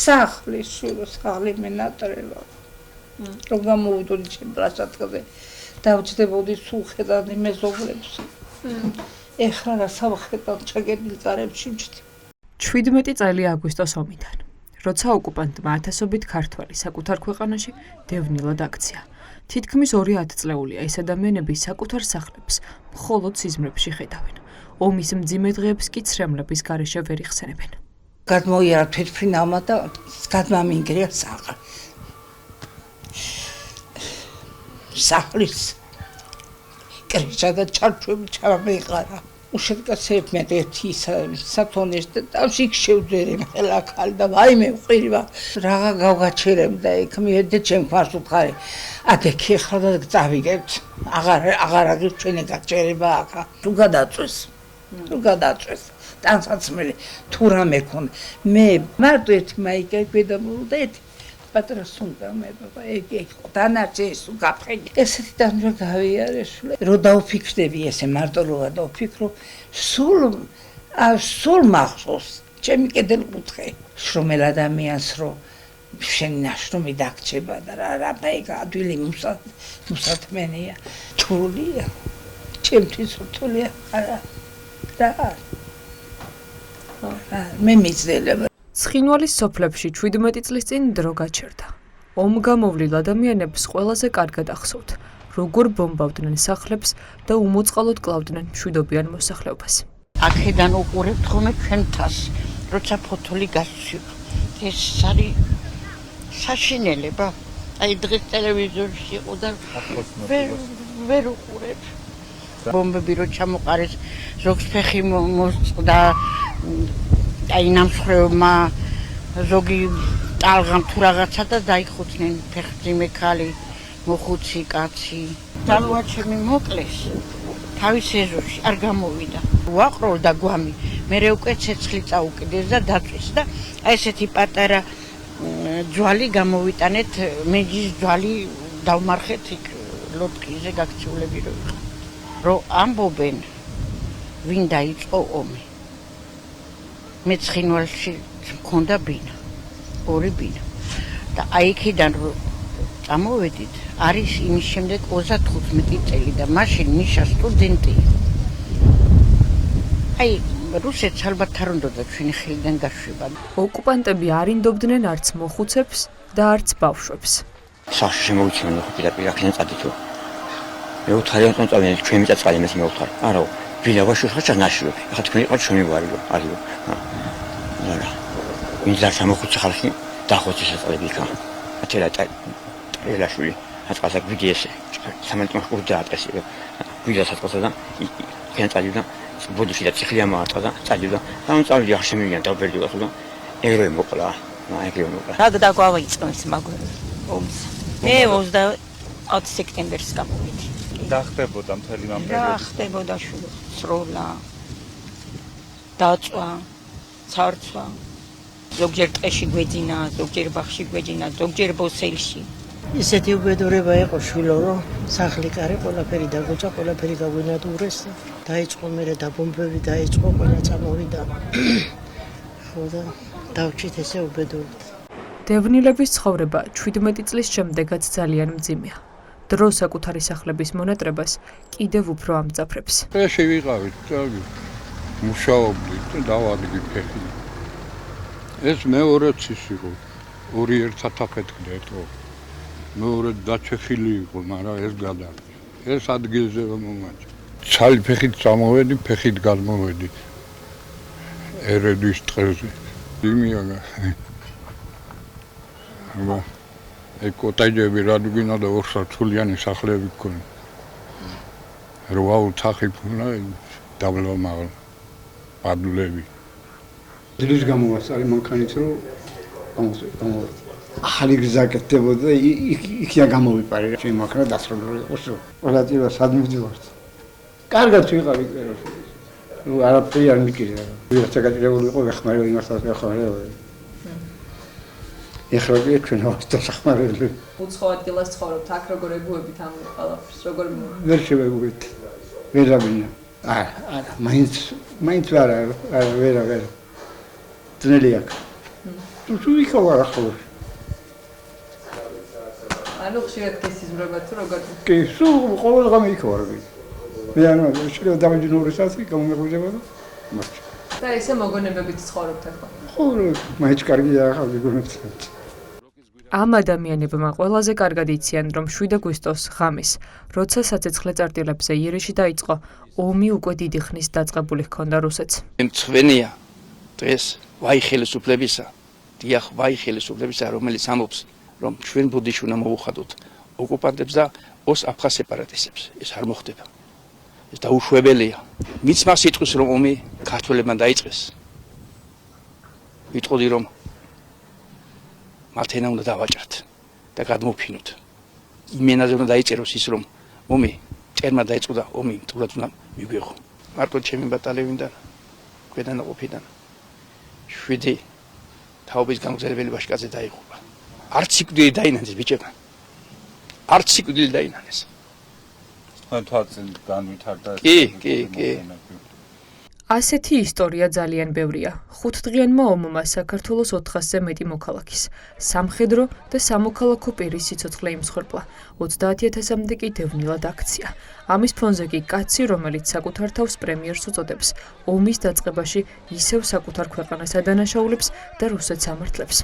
სახლის სახლი მენატრევა რომ გამოვიდოდი ჩემ პლაშატკაზე დავჭდებოდი სულ ხედავდი მეზობლებს ეხლა რა სამხედროდ ჩაგებილ კარებში ვჭდი 17 წელი აგვისტოს ომიდან როცა ოკუპანტმა ათასობით ქართველი საკუთარ ქვეყანაში დევნილად აქცია თითქმის 2 ათწლეულია ეს ადამიანები საკუთარ სახლებს მხოლოდ სიზმრებში ხედავენ ომის მძიმე დღეებს კი ცრემლების გარეშე ვერ იხსენებენ გადმოიარა თვითფრინავმა და გადმამინგრია სახლის კრეჭა და ჩარჩვები ჩამეიყარა უშედგაცებ მე ერთი სათონეს და თავში შევძერე ხელა ხალ და ვაიმე ვყირი რაღა გავგაჩერებდა იქ მიედე ჩემ ქვას უთხარი აკე ხლა და წავიგებთ აღარ აგერ ჩვენი გაჩერება აქა თუ გადაწვეს ტანსაცმელი თუ რამე ქონდა მე მარტო ერთი მაიკა გვედამოვდა ერთი პატრა სუნდა მე ბაბა ეგ დანარჩე ეს გაფრენი ესეთი დამრა გავიარე შულე რო დავფიქრდები ესე მარტო რო დავფიქრო სულ მახსოვს ჩემი კედელკუთხე შრომელ ადამიანს რო შენ ნაშრომი დაგჭება და რა ბაიგა ადვილი მუსათმენია თულია ჩემთვის რთულია რა მე მიზელებ ცხინვალის სოფლებში 17 წლის წინ დრო გაჩერდა. ომ გამოვლილ ადამიანებს ყველაზე კარგად ახსოვთ, როგორ ბომბავდნენ სახლებს და უმოწყალოდ კლავდნენ მშვიდობიან მოსახლეობას. აქედან უყურებთ ხოლმე ჩვენ თას, როცა ფოთოლი გასცივ. ეს არის საშინელება. აი დღეს ტელევიზორში იყო და ვერ უყურებ. ბომბები რო ჩამოყარეს, ზოგს ფეხი მოსწყდა აი ნამსხვრევმა ზოგი ტალღამ თუ რაღაცა და დაიხუცნენ ფეხმძიმე ქალი მოხუცი კაცი ძალუაჩემი მოკლეს თავის ეზოში არ გამოვიდა უაყროვ და გვამი მერე უკვე ცეცხლი წაუკიდეს და დაწვის და აი ესეთი პატარა ძვალი გამოვიტანეთ მეჯის ძვალი დავმარხეთ იქ ლოტკიზე გაქცეულები რო ამბობენ ვინ დაიწყო ომი მე ცხინვალში მქონდა ბინა, 2 ბინა. და აი იქიდან წამოვედით, არის იმის შემდეგ 35 წელი და მაშინ მიშა სტუდენტია. აი რუსეთს ალბათ არ უნდა ჩვენი ხელიდან გაშვება. ოკუპანტები არ ინდობდნენ არც მოხუცებს და არც ბავშვებს. სახში შემოვიჩინე პირდაპირ აქედან წადითო. მე უთხარი რომ წავიდე ჩვენი წაწყალი მე მოვთხარ. არა ვილავაში ხაჭა ნაშრობი. ახლა თქვენ იყავთ ჩვენი ვარიო, არიო. არა. ვინც სამოხუცი ხალხი დახოცის ეწლები იქა. ათელა ტრელაშვილი, აწყასა გვიგიესე. სამალტმაშ ურდა ატესი. გვიდა საწყვასა და იქენ წავიდა. ბოდიში და ციხლი ამაარტყა და წავიდა. და წავიდა ახლა შემივიდა და ბერდილა ხო და ეგრევე მოკლა. ეგრევე მოკლა. რა დაგვაიწყო ეს მაგარი ომს. მე 20 სექტემბერს გამოვიდი. და ხდებოდა მთელი ამ პერიოდი. რა ხდებოდა სროლა. დაწვა, ცარცვა. ზოგჯერ ტყეში გვეძინა, ზოგჯერ ბაღში გვეძინა, ზოგჯერ ბოსელში. ისეთი უბედურება იყო შვილო, რომ სახლი კარი ყველაფერი დაგოჭა, ყველაფერი გაგვინატურეს და დაიწყო მერე დაბომბები დაიწყო, ყველა წამოვიდა. ხო და დავჭით ესე უბედურებით. დევნილების ცხოვრება 17 წლის შემდეგაც ძალიან მძიმეა. დრო საკუთარი სახლების მონატრებას კიდევ უფრო ამძაფრებს. ეში ვიყავით, წავი. მუშაობდი და დავადგი ფეხი. ეს მეორეც ის იყო. 2 ერთად აფეთქდა ეტო. მეორე დაჩეხილი იყო, მაგრამ ეს გადავიდა. ეს ადგილზე მომაჭა. ცალი ფეხით წამოვედი, ფეხით გადმოვედი. ერედის ტყეზე. იმიაგა. აბა ეგ კოტეჯები რადგინა და 2 სართულიანი სახლები ქონდა. რვა ოთახი ქონდა, დაბლა მაღლა. პადლები. დილის გამოვასწარი მანქანით რომ ახალი გზა კეთდებოდა იქია გამოვიპარე ჩემი მანქანა დასრულებული იყო სულ. ყველაწილად სადმივდივართ. კარგად ვიყავი წეროში. ნუ არაფერი არ მიკირდა. ვიღაცა გაჭირებული იყო ვეხმარო იმასაც ვეხმარო. ეხლა კი ჩვენ ავსახმარელი. უცხო ადგილას ცხოვრობთ, აქ როგორ ეგუებით ამ ყველაფერს, როგორ ვერ შევეგუებით. ვერავინ. არა, მაინც ვერა. ძნელი აქვს. თუ იქ ვარ ახლა. ანუ ხშირად გესიზმრება თუ როგორ კი, სულ ყოველ დღე იქ ვარ. მე ანუ შეიძლება დამეჯნო 2 საათი გამომეღვიძება და მართლა. და ესე მოგონებებით ცხოვრობთ ახლა. ხო, მაინც კარგია ახლა გიგონებთ. ამ ადამიანებმა ყველაზე კარგად იციან, რომ 7 აგვისტოს ღამის, როცა საცეცხლე წერტილებზე იერიში დაიწყო, ომი უკვე დიდი ხნის დაწყებული ჰქონდა რუსეთს. მცვენია დღეს ვაი ხელისუფლებისა, დიახ, ვაი ხელისუფლებისა, რომელიც ამბობს, რომ ჩვენ ბუდიში უნდა მოუხადოთ ოკუპანტებს და ოს-აფხაზ სეპარატისტებს. ეს არ მოხდება. ეს დაუშვებელია. მის მას იტყვის, რომ ომი ქართველებმა დაიწყეს. ვიტყოდი, რომ მათ ენა უნდა დავაჭრათ და გადმოვფინოთ. იმენაზე უნდა დაიწეროს ის, რომ ომი წერმა დაიწყო და ომი მტურად უნდა მიგვიღო. მარტო ჩემი ბატალიონიდან, ქვედანაყოფიდან 7 თაობის გამგზავრებელი ვაჟკაცი დაიღუპა. არც სიკვდილი დაინანეს ბიჭებმა. არც სიკვდილი დაინანეს. თქვენ თვალწინ განვითარდა კი. ასეთი ისტორია ძალიან ბევრია. 5 დღიანმა ომმა საქართველოს 400-ზე მეტი მოქალაქის, სამხედრო და სამოქალაქო პირის სიცოცხლე იმსხვერპლა. 30,000-მდე კი დევნილად აქცია. ამის ფონზე კი კაცი, რომელიც საკუთარ თავს პრემიერს უწოდებს, ომის დაწყებაში ისევ საკუთარ ქვეყანას ადანაშაულებს და რუსეთს ამართლებს.